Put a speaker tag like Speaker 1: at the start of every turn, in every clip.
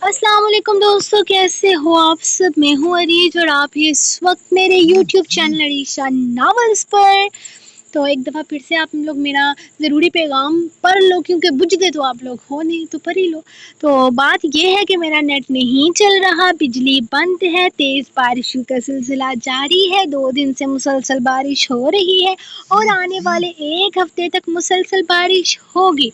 Speaker 1: السلام علیکم دوستو، کیسے ہو آپ سب؟ میں ہوں عریج اور آپ ہیں اس وقت میرے یوٹیوب چینل عریشہ ناولز پر۔ تو ایک دفعہ پھر سے آپ لوگ میرا ضروری پیغام پڑھ لو، کیونکہ بجھ گئے تو آپ لوگ ہو نہیں تو پڑھ ہی لو۔ تو بات یہ ہے کہ میرا نیٹ نہیں چل رہا، بجلی بند ہے، تیز بارشوں کا سلسلہ جاری ہے، 2 دن سے مسلسل بارش ہو رہی ہے اور آنے والے ایک ہفتے تک مسلسل بارش ہوگی۔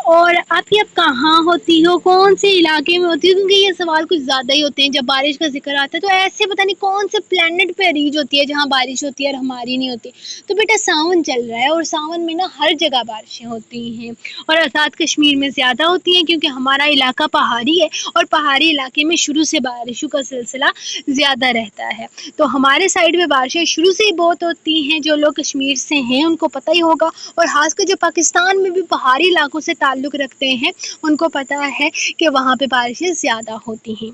Speaker 1: اور آپ اب کہاں ہوتی ہو، کون سے علاقے میں ہوتی ہو؟ کیونکہ یہ سوال کچھ زیادہ ہی ہوتے ہیں جب بارش کا ذکر آتا ہے، تو ایسے پتہ نہیں کون سے پلینٹ پہ ریج ہوتی ہے جہاں بارش ہوتی ہے اور ہماری نہیں ہوتی۔ تو بیٹا ساون چل رہا ہے اور ساون میں نا ہر جگہ بارشیں ہوتی ہیں، اور آزاد کشمیر میں زیادہ ہوتی ہیں کیونکہ ہمارا علاقہ پہاڑی ہے اور پہاڑی علاقے میں شروع سے بارشوں کا سلسلہ زیادہ رہتا ہے۔ تو ہمارے سائڈ میں بارشیں شروع سے ہی بہت ہوتی ہیں، جو لوگ کشمیر سے ہیں ان کو پتہ ہی ہوگا، اور خاص کر جو پاکستان میں بھی پہاڑی علاقوں سے تعلق رکھتے ہیں ان کو پتہ ہے کہ وہاں پہ بارشیں زیادہ ہوتی ہیں۔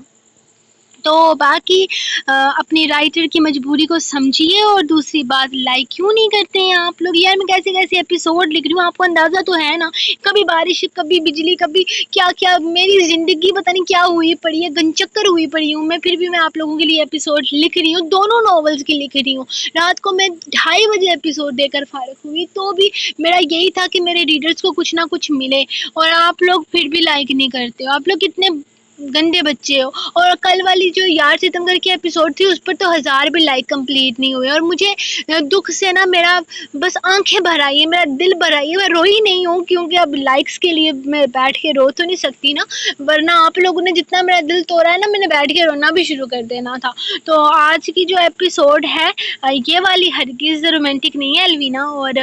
Speaker 1: تو باقی اپنی رائٹر کی مجبوری کو سمجھیے، اور دوسری بات لائک کیوں نہیں کرتے ہیں آپ لوگ؟ یار میں کیسے کیسے ایپیسوڈ لکھ رہی ہوں، آپ کو اندازہ تو ہے نا، کبھی بارش کبھی بجلی کبھی کیا کیا، میری زندگی پتہ نہیں کیا ہوئی پڑی ہے، گن چکر ہوئی پڑی ہوں میں، پھر بھی میں آپ لوگوں کے لیے ایپیسوڈ لکھ رہی ہوں، دونوں ناولز کی لکھ رہی ہوں۔ رات کو میں 2:30 بجے ایپیسوڈ دے کر فارغ ہوئی، تو بھی میرا یہی تھا کہ میرے ریڈرز کو کچھ نہ کچھ ملے، اور آپ لوگ پھر بھی لائک نہیں کرتے ہو۔ آپ لوگ کتنے گندے بچے ہو۔ اور کل والی جو یار ستمگر کی ایپیسوڈ تھی اس پر تو 1000 بھی لائک کمپلیٹ نہیں ہوئے، اور مجھے دکھ سے نا میرا بس آنکھیں بھر آئی ہے، میرا دل بھر آئی ہے۔ میں روئی نہیں ہوں کیونکہ اب لائکس کے لیے میں بیٹھ کے رو تو نہیں سکتی نا، ورنہ آپ لوگوں نے جتنا میرا دل توڑا ہے نا، میں نے بیٹھ کے رونا بھی شروع کر دینا تھا۔ تو آج کی جو ایپیسوڈ ہے یہ والی ہرگز رومانٹک نہیں ہے، الوینا اور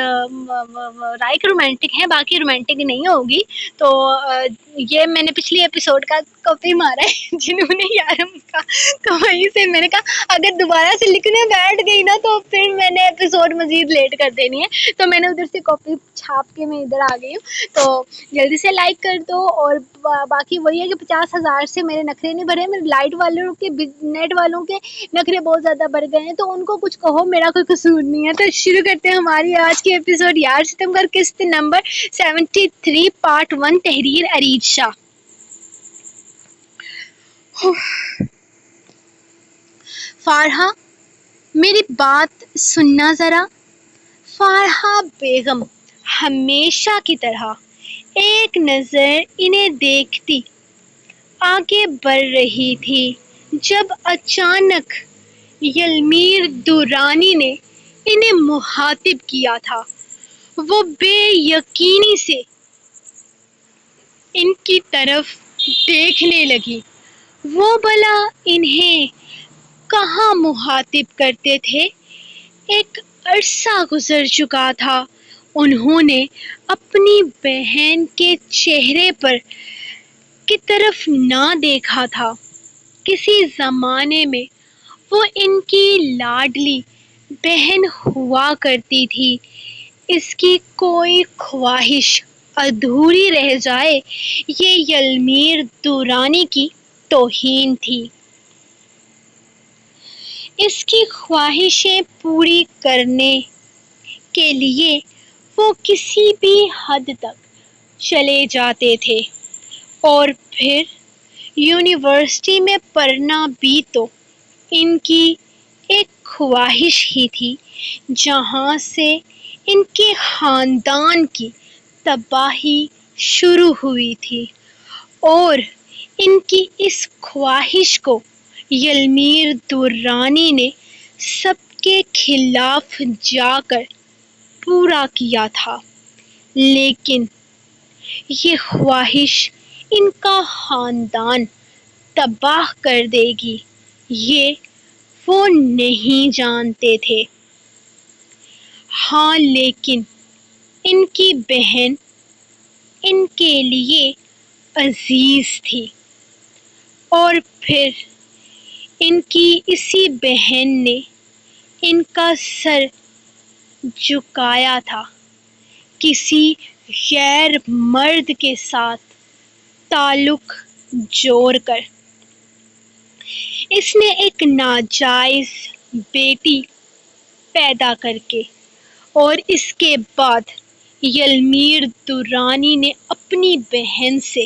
Speaker 1: رائک رومانٹک ہے، باقی رومانٹک نہیں ہوگی۔ تو یہ میں نے پچھلی ایپیسوڈ کا کاپی مارا ہے جنہوں نے یارم کا، تو وہیں سے میں نے کہا اگر دوبارہ سے لکھنے بیٹھ گئی نا تو پھر میں نے ایپیسوڈ مزید لیٹ کر دینی ہے، تو میں نے ادھر سے کاپی چھاپ کے میں ادھر آ گئی ہوں۔ تو جلدی سے لائک کر دو، اور باقی وہی ہے کہ 50,000 سے میرے نخرے نہیں بھرے، میرے لائٹ والوں کے نیٹ والوں کے نخرے بہت زیادہ بڑھ گئے ہیں، تو ان کو کچھ کہو، میرا کوئی قصور نہیں ہے۔ تو شروع کرتے ہیں ہماری آج کی ایپیسوڈ یار ستمگر قسط نمبر 73 پارٹ 1، تحریر عریج شاہ۔ فارحہ میری بات سننا ذرا۔ فارحہ بیگم ہمیشہ کی طرح ایک نظر انہیں دیکھتی آگے بڑھ رہی تھی جب اچانک یلمیر درانی نے انہیں مخاطب کیا تھا۔ وہ بے یقینی سے ان کی طرف دیکھنے لگی۔ وہ بھلا انہیں کہاں مخاطب کرتے تھے؟ ایک عرصہ گزر چکا تھا، انہوں نے اپنی بہن کے چہرے پر کی طرف نہ دیکھا تھا۔ کسی زمانے میں وہ ان کی لاڈلی بہن ہوا کرتی تھی، اس کی کوئی خواہش ادھوری رہ جائے یہ یلمیر درانی کی توہین تھی۔ اس کی خواہشیں پوری کرنے کے لیے وہ کسی بھی حد تک چلے جاتے تھے، اور پھر یونیورسٹی میں پڑھنا بھی تو ان کی ایک خواہش ہی تھی، جہاں سے ان کے خاندان کی تباہی شروع ہوئی تھی، اور ان کی اس خواہش کو یلمیر درانی نے سب کے خلاف جا کر پورا کیا تھا۔ لیکن یہ خواہش ان کا خاندان تباہ کر دے گی یہ وہ نہیں جانتے تھے۔ ہاں لیکن ان کی بہن ان کے لیے عزیز تھی، اور پھر ان کی اسی بہن نے ان کا سر جھکایا تھا کسی غیر مرد کے ساتھ تعلق جوڑ کر۔ اس نے ایک ناجائز بیٹی پیدا کر کے، اور اس کے بعد یلمیر درانی نے اپنی بہن سے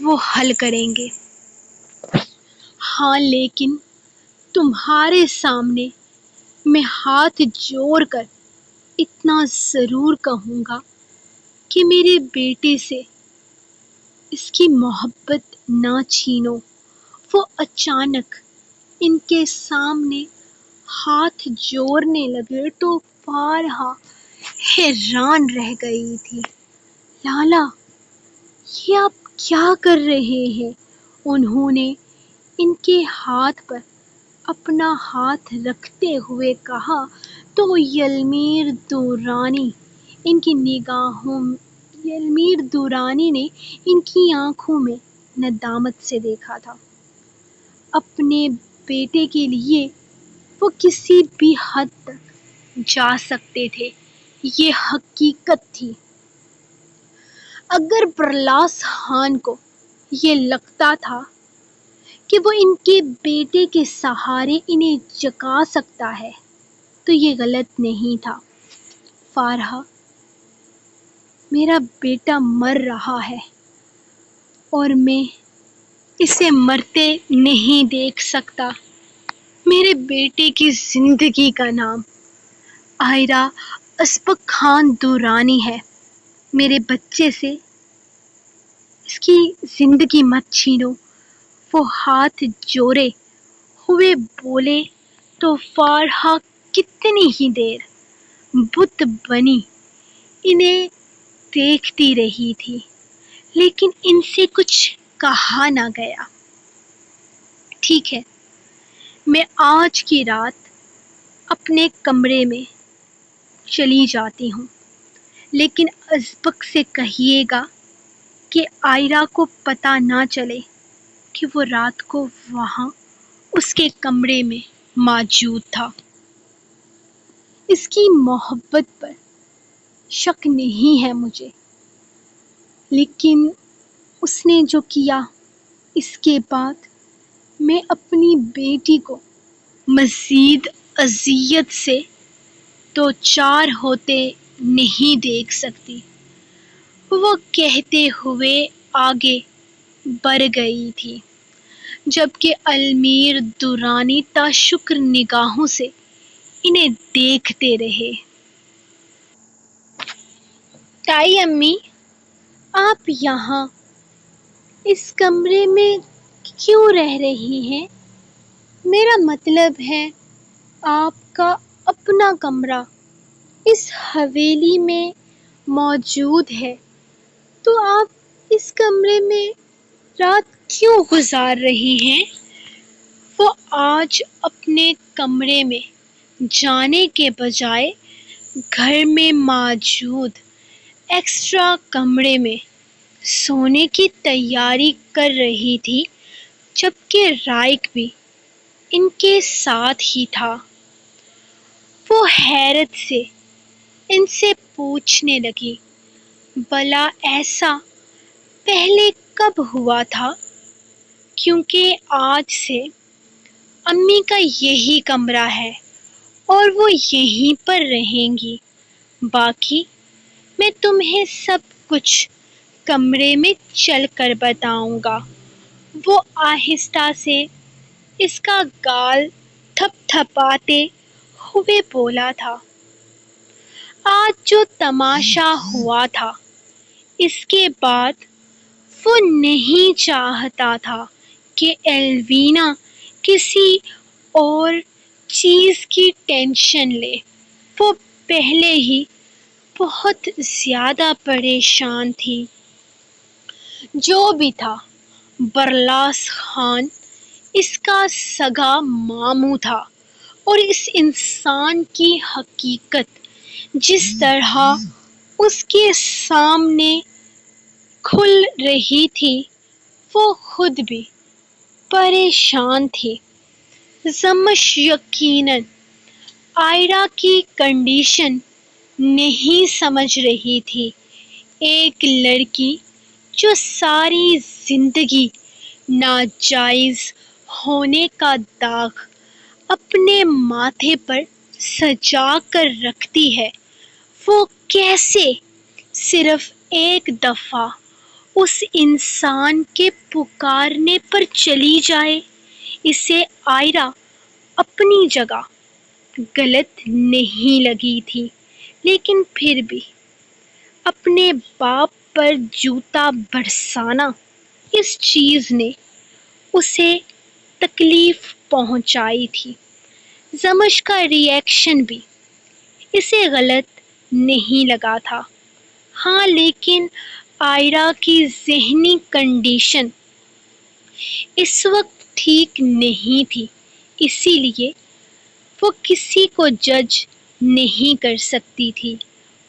Speaker 1: وہ حل کریں گے۔ ہاں لیکن تمہارے سامنے میں ہاتھ جوڑ کر اتنا ضرور کہوں گا کہ میرے بیٹے سے اس کی محبت نہ چھینو۔ وہ اچانک ان کے سامنے ہاتھ جوڑنے لگے تو فارحہ حیران رہ گئی تھی۔ لالا، یہ آپ کیا کر رہے ہیں؟ انہوں نے ان کے ہاتھ پر اپنا ہاتھ رکھتے ہوئے کہا تو یلمیر دورانی نے ان کی آنکھوں میں ندامت سے دیکھا تھا۔ اپنے بیٹے کے لیے وہ کسی بھی حد تک جا سکتے تھے، یہ حقیقت تھی۔ اگر برلاس خان کو یہ لگتا تھا کہ وہ ان کے بیٹے کے سہارے انہیں جگا سکتا ہے تو یہ غلط نہیں تھا۔ فارحہ، میرا بیٹا مر رہا ہے اور میں اسے مرتے نہیں دیکھ سکتا۔ میرے بیٹے کی زندگی کا نام عائرہ اسبق خان دورانی ہے۔ میرے بچے سے اس کی زندگی مت چھینو۔ وہ ہاتھ جوڑے ہوئے بولے تو فارحہ کتنی ہی دیر بت بنی انہیں دیکھتی رہی تھی، لیکن ان سے کچھ کہا نہ گیا۔ ٹھیک ہے، میں آج کی رات اپنے کمرے میں چلی جاتی ہوں، لیکن اسبق سے کہیے گا کہ عائرہ کو پتہ نہ چلے کہ وہ رات کو وہاں اس کے کمرے میں موجود تھا۔ اس کی محبت پر شک نہیں ہے مجھے، لیکن اس نے جو کیا اس کے بعد میں اپنی بیٹی کو مزید اذیت سے دوچار ہوتے نہیں دیکھ سکتی، وہ کہتے ہوئے آگے بڑھ گئی تھی، جبکہ یلمیر دورانی تاشکر نگاہوں سے انہیں دیکھتے رہے۔ تائی امی، آپ یہاں اس کمرے میں کیوں رہ رہی ہیں؟ میرا مطلب ہے آپ کا اپنا کمرہ اس حویلی میں موجود ہے تو آپ اس کمرے میں رات کیوں گزار رہی ہیں؟ وہ آج اپنے کمرے میں جانے کے بجائے گھر میں موجود ایکسٹرا کمرے میں سونے کی تیاری کر رہی تھی، جبکہ رائق بھی ان کے ساتھ ہی تھا۔ وہ حیرت سے ان سے پوچھنے لگی، بھلا ایسا پہلے کب ہوا تھا؟ کیونکہ آج سے امی کا یہی کمرہ ہے اور وہ یہیں پر رہیں گی۔ باقی میں تمہیں سب کچھ کمرے میں چل کر بتاؤں گا۔ وہ آہستہ سے اس کا گال تھپ تھپاتے ہوئے بولا تھا۔ آج جو تماشا ہوا تھا، اس کے بعد وہ نہیں چاہتا تھا کہ ایلوینا کسی اور چیز کی ٹینشن لے۔ وہ پہلے ہی بہت زیادہ پریشان تھی۔ جو بھی تھا، برلاس خان اس کا سگا ماموں تھا اور اس انسان کی حقیقت جس طرح اس کے سامنے کھل رہی تھی، وہ خود بھی پریشان تھی۔ زمش یقیناً عائرہ کی کنڈیشن نہیں سمجھ رہی تھی۔ ایک لڑکی جو ساری زندگی ناجائز ہونے کا داغ اپنے ماتھے پر سجا کر رکھتی ہے، وہ کیسے صرف ایک دفعہ اس انسان کے پکارنے پر چلی جائے، اسے آئرہ اپنی جگہ غلط نہیں لگی تھی، لیکن پھر بھی اپنے باپ پر جوتا برسانا، اس چیز نے اسے تکلیف پہنچائی تھی۔ زمش کا ری ایکشن بھی اسے غلط نہیں لگا تھا، ہاں، لیکن آئرہ کی ذہنی کنڈیشن اس وقت ٹھیک نہیں تھی، اسی لیے وہ کسی کو جج نہیں کر سکتی تھی۔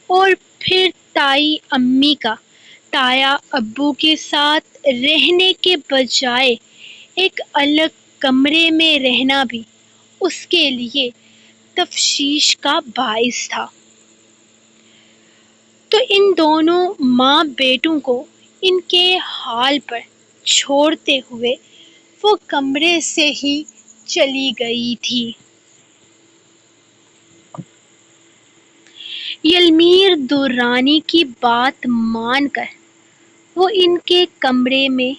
Speaker 1: اور پھر تائی امی کا تایا ابو کے ساتھ رہنے کے بجائے ایک الگ کمرے میں رہنا بھی اس کے لیے تشویش کا باعث تھا۔ تو ان دونوں ماں بیٹوں کو ان کے حال پر چھوڑتے ہوئے وہ کمرے سے ہی چلی گئی تھی۔ یلمیر درانی کی بات مان کر وہ ان کے کمرے میں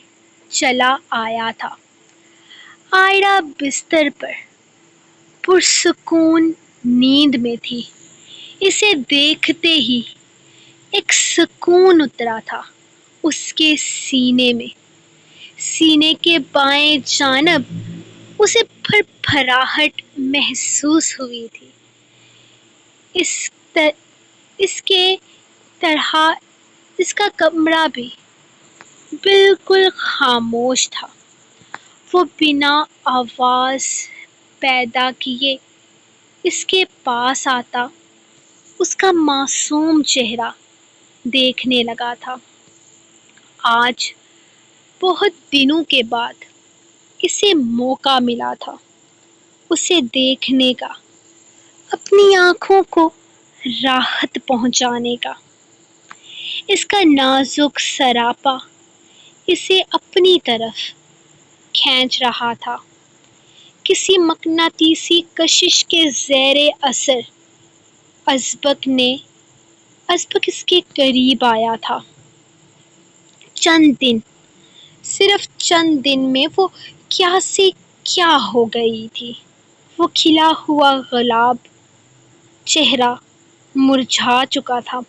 Speaker 1: چلا آیا تھا۔ آئرہ بستر پر پرسکون نیند میں تھی، اسے دیکھتے ہی ایک سکون اترا تھا اس کے سینے میں۔ سینے کے بائیں جانب اسے پھرپھراہٹ محسوس ہوئی تھی، اس کے طرح اس کا کمرہ بھی بالکل خاموش تھا۔ وہ بنا آواز پیدا کیے اس کے پاس آتا، اس کا معصوم چہرہ دیکھنے لگا تھا۔ آج بہت دنوں کے بعد اسے موقع ملا تھا اسے دیکھنے کا، اپنی آنکھوں کو راحت پہنچانے کا۔ اس کا نازک سراپا اسے اپنی طرف کھینچ رہا تھا، کسی مقناطیسی کشش کے زیر اثر۔ ازبک اس کے قریب آیا تھا۔ صرف چند دن میں وہ کیا سے کیا ہو گئی تھی۔ وہ کھلا ہوا گلاب، چہرہ مرجھا چکا تھا،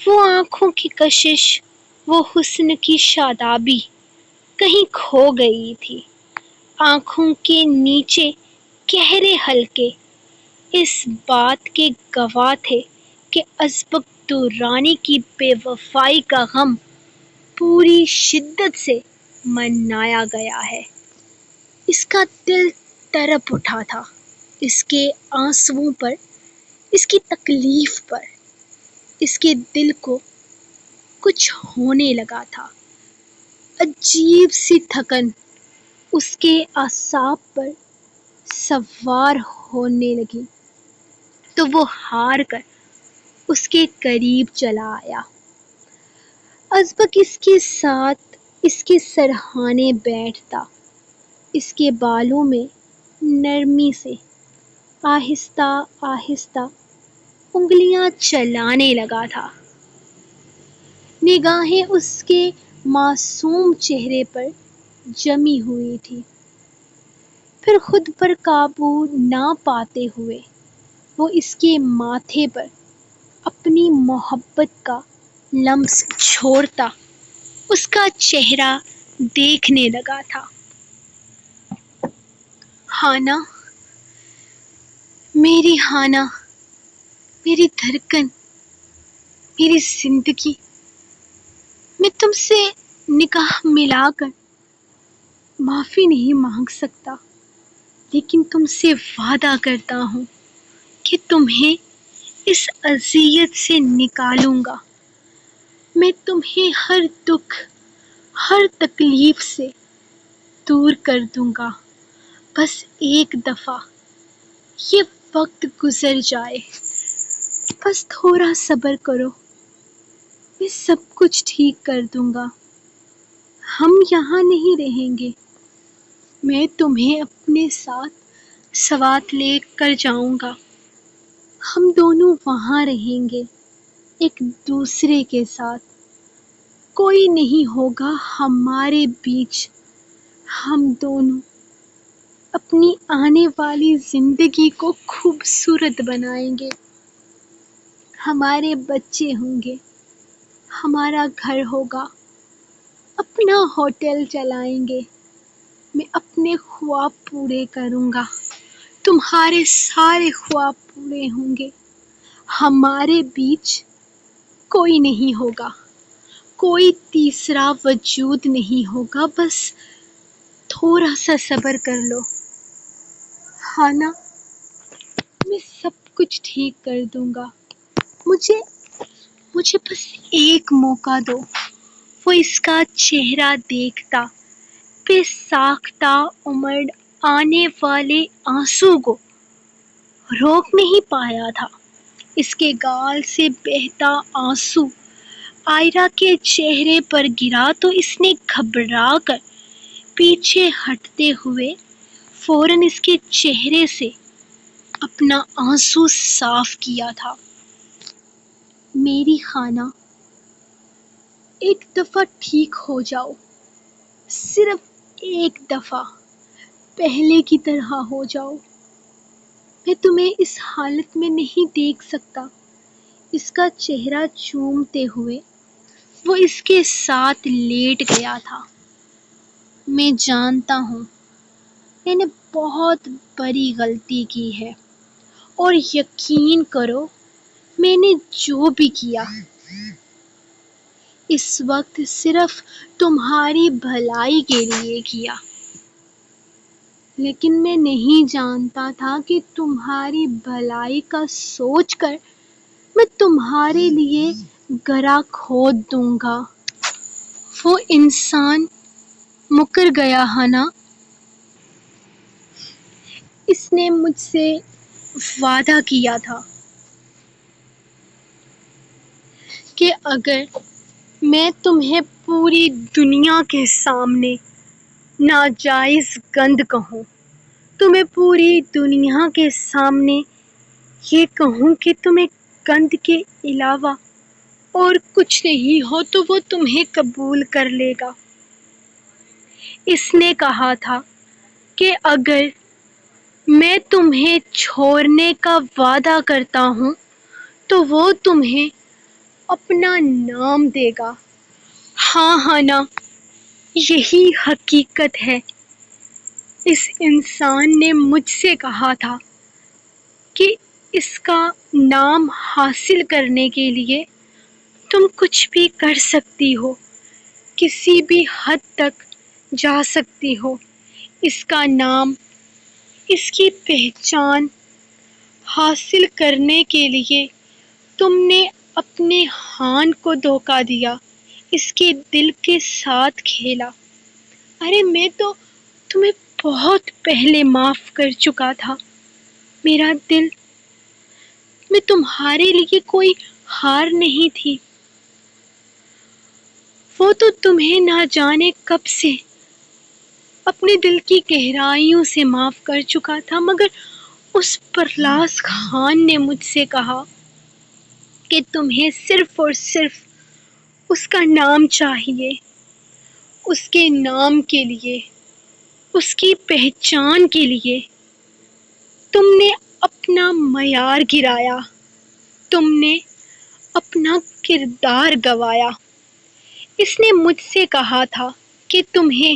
Speaker 1: وہ آنکھوں کی کشش، وہ حسن کی شادابی کہیں کھو گئی تھی۔ آنکھوں کے نیچے گہرے حلقے اس بات کے گواہ تھے کہ ازبک درانی کی بے وفائی کا غم پوری شدت سے منایا گیا ہے۔ اس کا دل تڑپ اٹھا تھا، اس کے آنسوؤں پر، اس کی تکلیف پر، اس کے دل کو کچھ ہونے لگا تھا۔ عجیب سی تھکن اس کے اعصاب پر سوار ہونے لگی تو وہ ہار کر اس کے قریب چلا آیا۔ ازبک اس کے ساتھ اس کے سرہانے بیٹھتا، اس کے بالوں میں نرمی سے آہستہ آہستہ انگلیاں چلانے لگا تھا۔ نگاہیں اس کے معصوم چہرے پر جمی ہوئی تھیں، پھر خود پر قابو نہ پاتے ہوئے وہ اس کے ماتھے پر اپنی محبت کا لمس چھوڑتا اس کا چہرہ دیکھنے لگا تھا۔ ہانا، میری ہانا، میری دھڑکن، میری زندگی، میں تم سے نگاہ ملا کر معافی نہیں مانگ سکتا، لیکن تم سے وعدہ کرتا ہوں کہ تمہیں اس اذیت سے نکالوں گا۔ میں تمہیں ہر دکھ، ہر تکلیف سے دور کر دوں گا، بس ایک دفعہ یہ وقت گزر جائے، بس تھوڑا صبر کرو، میں سب کچھ ٹھیک کر دوں گا۔ ہم یہاں نہیں رہیں گے، میں تمہیں اپنے ساتھ لے کر جاؤں گا، ہم دونوں وہاں رہیں گے ایک دوسرے کے ساتھ۔ کوئی نہیں ہوگا ہمارے بیچ، ہم دونوں اپنی آنے والی زندگی کو خوبصورت بنائیں گے، ہمارے بچے ہوں گے، ہمارا گھر ہوگا، اپنا ہوٹل چلائیں گے، میں اپنے خواب پورے کروں گا، تمہارے سارے خواب پورے ہوں گے، ہمارے بیچ کوئی نہیں ہوگا، کوئی تیسرا وجود نہیں ہوگا، بس تھوڑا سا صبر کر لو، ہاں نا؟ میں سب کچھ ٹھیک کر دوں گا، مجھے بس ایک موقع دو۔ وہ اس کا چہرہ دیکھتا، بے ساختہ عمر آنے والے آنسو کو روک نہیں پایا تھا، اس کے گال سے بہتا آنسو آئرہ کے چہرے پر گرا تو اس نے گھبرا کر پیچھے ہٹتے ہوئے فوراً اس کے چہرے سے اپنا آنسو صاف کیا تھا۔ میری خانہ، ایک دفعہ ٹھیک ہو جاؤ، صرف ایک دفعہ پہلے کی طرح ہو جاؤ، میں تمہیں اس حالت میں نہیں دیکھ سکتا۔ اس کا چہرہ چومتے ہوئے وہ اس کے ساتھ لیٹ گیا تھا۔ میں جانتا ہوں میں نے بہت بڑی غلطی کی ہے، اور یقین کرو میں نے جو بھی کیا اس وقت صرف تمہاری بھلائی کے لیے کیا، لیکن میں نہیں جانتا تھا کہ تمہاری بھلائی کا سوچ کر میں تمہارے لیے گڑھا کھود دوں گا۔ وہ انسان مکر گیا ہے نا؟ اس نے مجھ سے وعدہ کیا تھا کہ اگر میں تمہیں پوری دنیا کے سامنے ناجائز گند کہوں تو میں پوری دنیا کے سامنے یہ کہوں کہ تمہیں گند کے علاوہ اور کچھ نہیں ہو تو وہ تمہیں قبول کر لے گا۔ اس نے کہا تھا کہ اگر میں تمہیں چھوڑنے کا وعدہ کرتا ہوں تو وہ تمہیں اپنا نام دے گا۔ ہاں نا، یہی حقیقت ہے۔ اس انسان نے مجھ سے کہا تھا کہ اس کا نام حاصل کرنے کے لیے تم کچھ بھی کر سکتی ہو، کسی بھی حد تک جا سکتی ہو۔ اس کا نام، اس کی پہچان حاصل کرنے کے لیے تم نے اپنے ہان کو دھوکہ دیا، اس کے دل کے ساتھ کھیلا۔ ارے میں تو تمہیں بہت پہلے معاف کر چکا تھا، میرا دل، میں تمہارے لیے کوئی ہار نہیں تھی۔ وہ تو تمہیں نہ جانے کب سے اپنے دل کی گہرائیوں سے معاف کر چکا تھا، مگر اس پرلاس خان نے مجھ سے کہا کہ تمہیں صرف اور صرف اس کا نام چاہیے، اس کے نام کے لیے، اس کی پہچان کے لیے تم نے اپنا معیار گرایا، تم نے اپنا کردار گنوایا۔ اس نے مجھ سے کہا تھا کہ تمہیں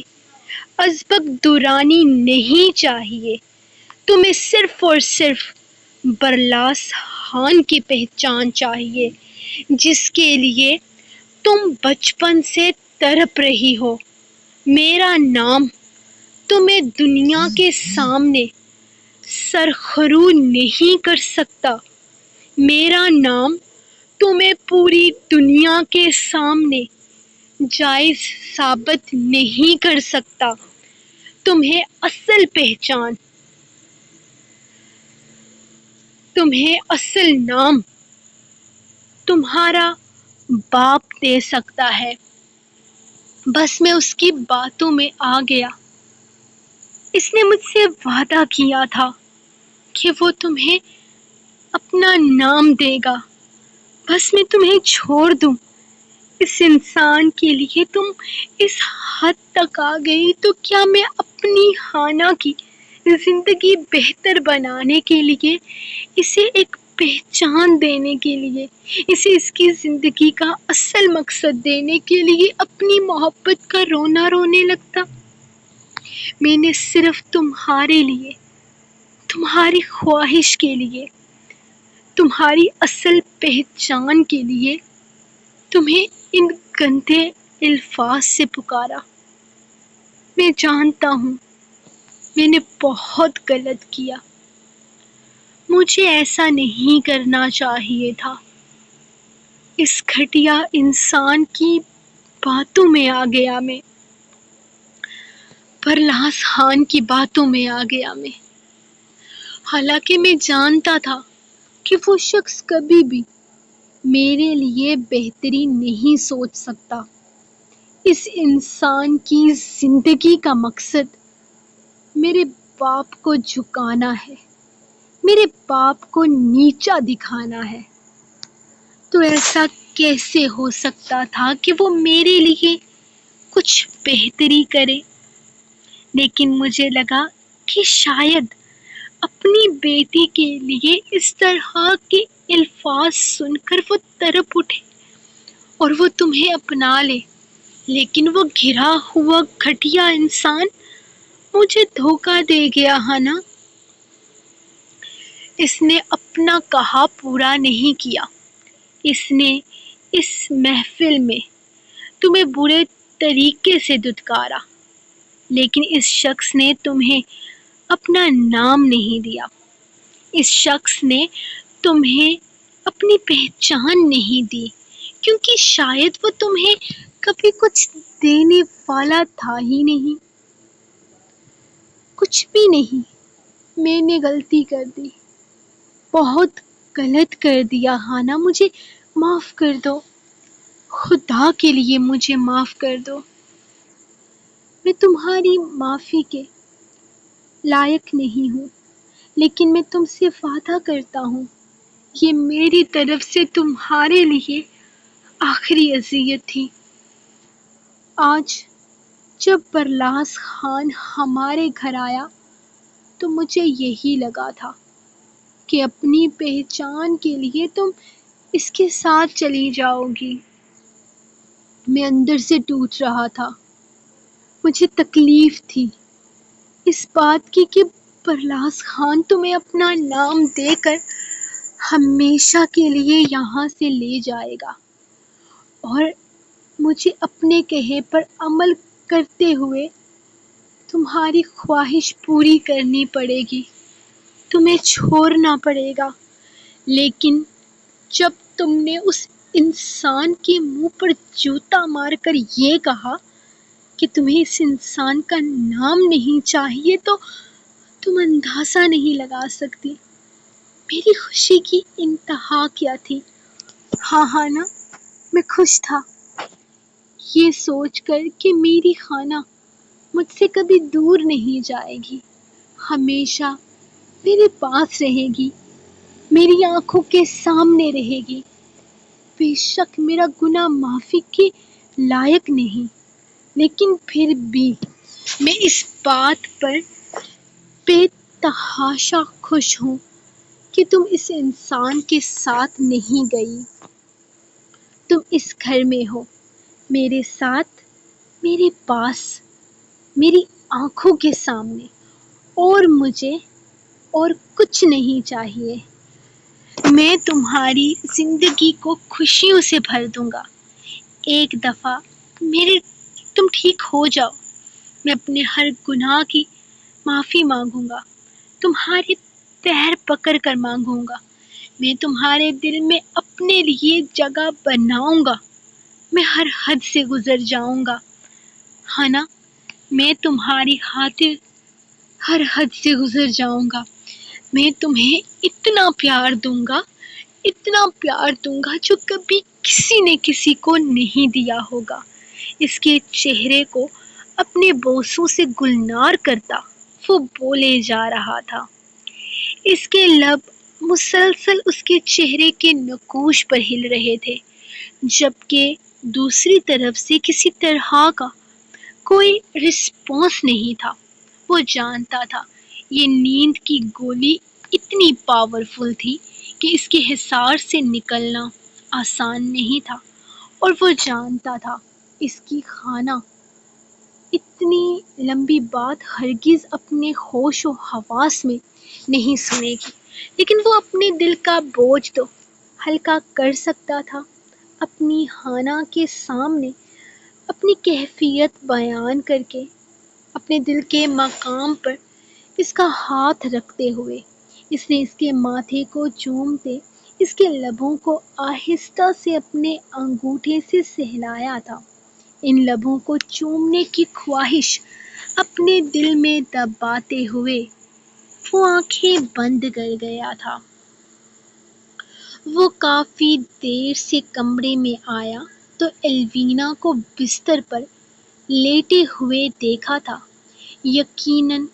Speaker 1: ازبک دورانی نہیں چاہیے، تمہیں صرف اور صرف برلاس خان کی پہچان چاہیے، جس کے لیے تم بچپن سے تڑپ رہی ہو۔ میرا نام تمہیں دنیا کے سامنے سرخرو نہیں کر سکتا، میرا نام تمہیں پوری دنیا کے سامنے جائز ثابت نہیں کر سکتا۔ تمہیں اصل پہچان، تمہیں اصل نام تمہارا باپ دے سکتا ہے۔ بس میں اس کی باتوں میں آ گیا۔ اس نے مجھ سے وعدہ کیا تھا کہ وہ تمہیں اپنا نام دے گا، بس میں تمہیں چھوڑ دوں، اس انسان کے لیے تم اس حد تک آ گئی، تو کیا میں اپنی ہانا کی زندگی بہتر بنانے کے لیے، اسے ایک پہچان دینے کے لیے، اسے اس کی زندگی کا اصل مقصد دینے کے لیے اپنی محبت کا رونا رونے لگتا؟ میں نے صرف تمہارے لیے، تمہاری خواہش کے لیے، تمہاری اصل پہچان کے لیے تمہیں ان گندے الفاظ سے پکارا۔ میں جانتا ہوں میں نے بہت غلط کیا، مجھے ایسا نہیں کرنا چاہیے تھا۔ اس گھٹیا انسان کی باتوں میں آ گیا میں، پرلاس خان کی باتوں میں آ گیا میں، حالانکہ میں جانتا تھا کہ وہ شخص کبھی بھی میرے لیے بہتری نہیں سوچ سکتا۔ اس انسان کی زندگی کا مقصد میرے باپ کو جھکانا ہے، میرے باپ کو نیچا دکھانا ہے۔ تو ایسا کیسے ہو سکتا تھا کہ وہ میرے لیے کچھ بہتری کرے؟ لیکن مجھے لگا کہ شاید اپنی بیٹی کے لیے اس طرح کے الفاظ سن کر وہ تڑپ اٹھے اور وہ تمہیں اپنا لے، لیکن وہ گرا ہوا گھٹیا انسان مجھے دھوکہ دے گیا ہے نا۔ اس نے اپنا کہا پورا نہیں کیا، اس نے اس محفل میں تمہیں برے طریقے سے دھتکارا، لیکن اس شخص نے تمہیں اپنا نام نہیں دیا، اس شخص نے تمہیں اپنی پہچان نہیں دی، کیونکہ شاید وہ تمہیں کبھی کچھ دینے والا تھا ہی نہیں۔ کچھ بھی نہیں، میں نے غلطی کر دی، بہت غلط کر دیا ہانا، مجھے معاف کر دو، خدا کے لیے مجھے معاف کر دو۔ میں تمہاری معافی کے لائق نہیں ہوں، لیکن میں تم سے وعدہ کرتا ہوں یہ میری طرف سے تمہارے لیے آخری اذیت تھی۔ آج جب پرلاس خان ہمارے گھر آیا تو مجھے یہی لگا تھا کہ اپنی پہچان کے لیے تم اس کے ساتھ چلی جاؤ گی۔ میں اندر سے ٹوٹ رہا تھا، مجھے تکلیف تھی اس بات کی کہ پرلاس خان تمہیں اپنا نام دے کر ہمیشہ کے لیے یہاں سے لے جائے گا، اور مجھے اپنے کہے پر عمل کرتے ہوئے تمہاری خواہش پوری کرنی پڑے گی، تمہیں چھوڑنا پڑے گا۔ لیکن جب تم نے اس انسان کے منہ پر جوتا مار کر یہ کہا کہ تمہیں اس انسان کا نام نہیں چاہیے، تو تم اندازہ نہیں لگا سکتی میری خوشی کی انتہا کیا تھی۔ ہاں نا، میں خوش تھا یہ سوچ کر کہ میری خانہ مجھ سے کبھی دور نہیں جائے گی، ہمیشہ میرے پاس رہے گی، میری آنکھوں کے سامنے رہے گی۔ بے شک میرا گناہ معافی کے لائق نہیں، لیکن پھر بھی میں اس بات پر بے تحاشا خوش ہوں کہ تم اس انسان کے ساتھ نہیں گئی، تم اس گھر میں ہو، میرے ساتھ، میرے پاس، میری آنکھوں کے سامنے، اور مجھے اور کچھ نہیں چاہیے۔ میں تمہاری زندگی کو خوشیوں سے بھر دوں گا۔ ایک دفعہ تم ٹھیک ہو جاؤ، میں اپنے ہر گناہ کی معافی مانگوں گا، تمہارے پیر پکڑ کر مانگوں گا، میں تمہارے دل میں اپنے لیے جگہ بناؤں گا، میں ہر حد سے گزر جاؤں گا، ہے نا، میں تمہاری خاطر ہر حد سے گزر جاؤں گا، میں تمہیں اتنا پیار دوں گا، اتنا پیار دوں گا جو کبھی کسی نے کسی کو نہیں دیا ہوگا۔ اس کے چہرے کو اپنے بوسوں سے گلنار کرتا وہ بولے جا رہا تھا، اس کے لب مسلسل اس کے چہرے کے نقوش پر ہل رہے تھے، جبکہ دوسری طرف سے کسی طرح کا کوئی رسپانس نہیں تھا۔ وہ جانتا تھا یہ نیند کی گولی اتنی پاورفل تھی کہ اس کے حصار سے نکلنا آسان نہیں تھا، اور وہ جانتا تھا اس کی خانہ اتنی لمبی بات ہرگز اپنے ہوش و حواس میں نہیں سنے گی، لیکن وہ اپنے دل کا بوجھ تو ہلکا کر سکتا تھا۔ اپنی ہانا کے سامنے اپنی کیفیت بیان کر کے، اپنے دل کے مقام پر اس کا ہاتھ رکھتے ہوئے، اس نے اس کے ماتھے کو چومتے اس کے لبوں کو آہستہ سے اپنے انگوٹھے سے سہلایا تھا۔ ان لبوں کو چومنے کی خواہش اپنے دل میں دباتے ہوئے وہ آنکھیں بند کر گیا تھا۔ وہ کافی دیر سے کمرے میں آیا تو ایلوینا کو بستر پر لیٹے ہوئے دیکھا تھا۔ یقیناً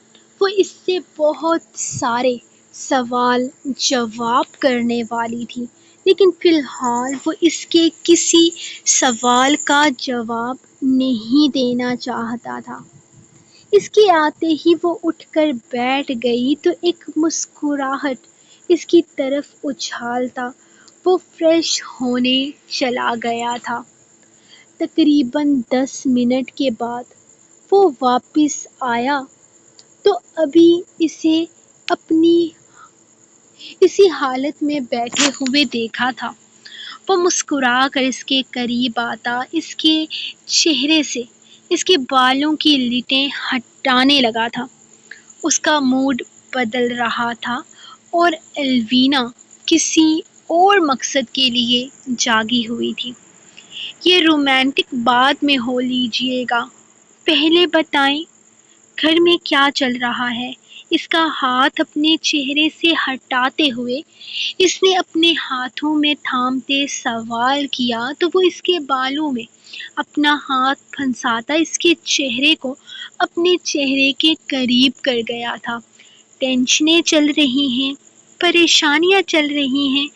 Speaker 1: وہ اس سے بہت سارے سوال جواب کرنے والی تھی، لیکن فی الحال وہ اس کے کسی سوال کا جواب نہیں دینا چاہتا تھا۔ اس کے آتے ہی وہ اٹھ کر بیٹھ گئی تو ایک مسکراہٹ اس کی طرف اچھالتا وہ فریش ہونے چلا گیا تھا۔ تقریباً 10 منٹ کے بعد وہ واپس آیا تو ابھی اسے اپنی اسی حالت میں بیٹھے ہوئے دیکھا تھا۔ وہ مسکرا کر اس کے قریب آتا اس کے چہرے سے اس کے بالوں کی لٹیں ہٹانے لگا تھا۔ اس کا موڈ بدل رہا تھا اور ایلوینا کسی اور مقصد کے لیے جاگی ہوئی تھی۔ یہ رومانٹک بعد میں ہو لیجیے گا، پہلے بتائیں گھر میں کیا چل رہا ہے؟ اس کا ہاتھ اپنے چہرے سے ہٹاتے ہوئے اس نے اپنے ہاتھوں میں تھامتے سوال کیا تو وہ اس کے بالوں میں اپنا ہاتھ پھنساتا اس کے چہرے کو اپنے چہرے کے قریب کر گیا تھا۔ ٹینشنیں چل رہی ہیں، پریشانیاں چل رہی ہیں،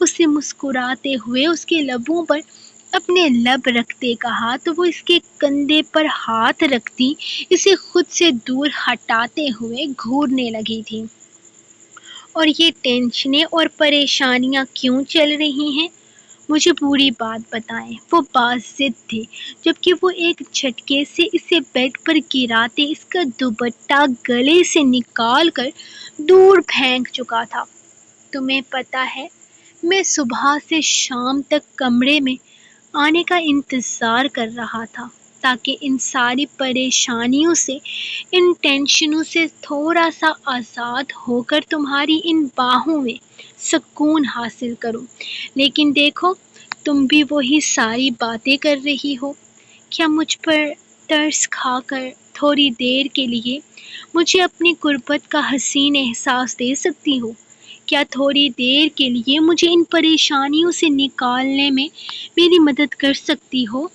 Speaker 1: اس نے مسکراتے ہوئے اس کے لبوں پر اپنے لب رکھتے کہا تو وہ اس کے کندھے پر ہاتھ رکھتی اسے خود سے دور ہٹاتے ہوئے گھورنے لگی تھی۔ اور یہ ٹینشنیں اور پریشانیاں کیوں چل رہی ہیں؟ مجھے پوری بات بتائیں۔ وہ باضد تھے، جبکہ وہ ایک جھٹکے سے اسے بیڈ پر گراتے اس کا دوپٹہ گلے سے نکال کر دور پھینک چکا تھا۔ تمہیں پتہ ہے میں صبح سے شام تک کمرے میں آنے کا انتظار کر رہا تھا تاکہ ان ساری پریشانیوں سے، ان ٹینشنوں سے تھوڑا سا آزاد ہو کر تمہاری ان باہوں میں سکون حاصل کروں، لیکن دیکھو تم بھی وہی ساری باتیں کر رہی ہو۔ کیا مجھ پر ترس کھا کر تھوڑی دیر کے لیے مجھے اپنی غربت کا حسین احساس دے سکتی ہو؟ کیا تھوڑی دیر کے لیے مجھے ان پریشانیوں سے نکالنے میں میری مدد کر سکتی ہو؟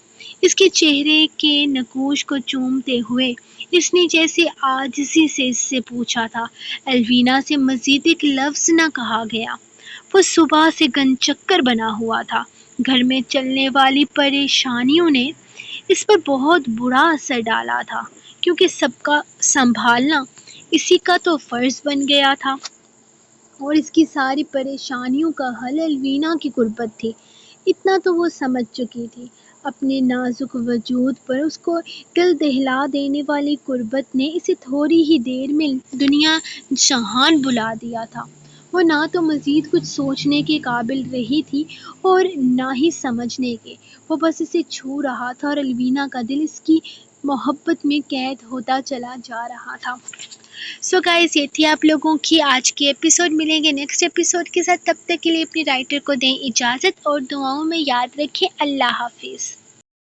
Speaker 1: اس کے چہرے کے نقوش کو چومتے ہوئے اس نے جیسے عاجزی سے اس سے پوچھا تھا۔ ایلوینا سے مزید ایک لفظ نہ کہا گیا۔ وہ صبح سے گن چکر بنا ہوا تھا۔ گھر میں چلنے والی پریشانیوں نے اس پر بہت برا اثر ڈالا تھا، کیونکہ سب کا سنبھالنا اسی کا تو فرض بن گیا تھا، اور اس کی ساری پریشانیوں کا حل ایلوینا کی غربت تھی۔ اتنا تو وہ سمجھ چکی تھی۔ اپنے نازک وجود پر اس کو دل دہلا دینے والی غربت نے اسے تھوڑی ہی دیر میں دنیا جہان بلا دیا تھا۔ وہ نہ تو مزید کچھ سوچنے کے قابل رہی تھی اور نہ ہی سمجھنے کے، وہ بس اسے چھو رہا تھا اور ایلوینا کا دل اس کی محبت میں قید ہوتا چلا جا رہا تھا۔ سو گائز، یہ تھی آپ لوگوں کی آج کی ایپیسوڈ۔ ملیں گے نیکسٹ ایپیسوڈ کے ساتھ، تب تک کے لیے اپنی رائٹر کو دیں اجازت اور دعاؤں میں یاد رکھیں۔ اللہ حافظ۔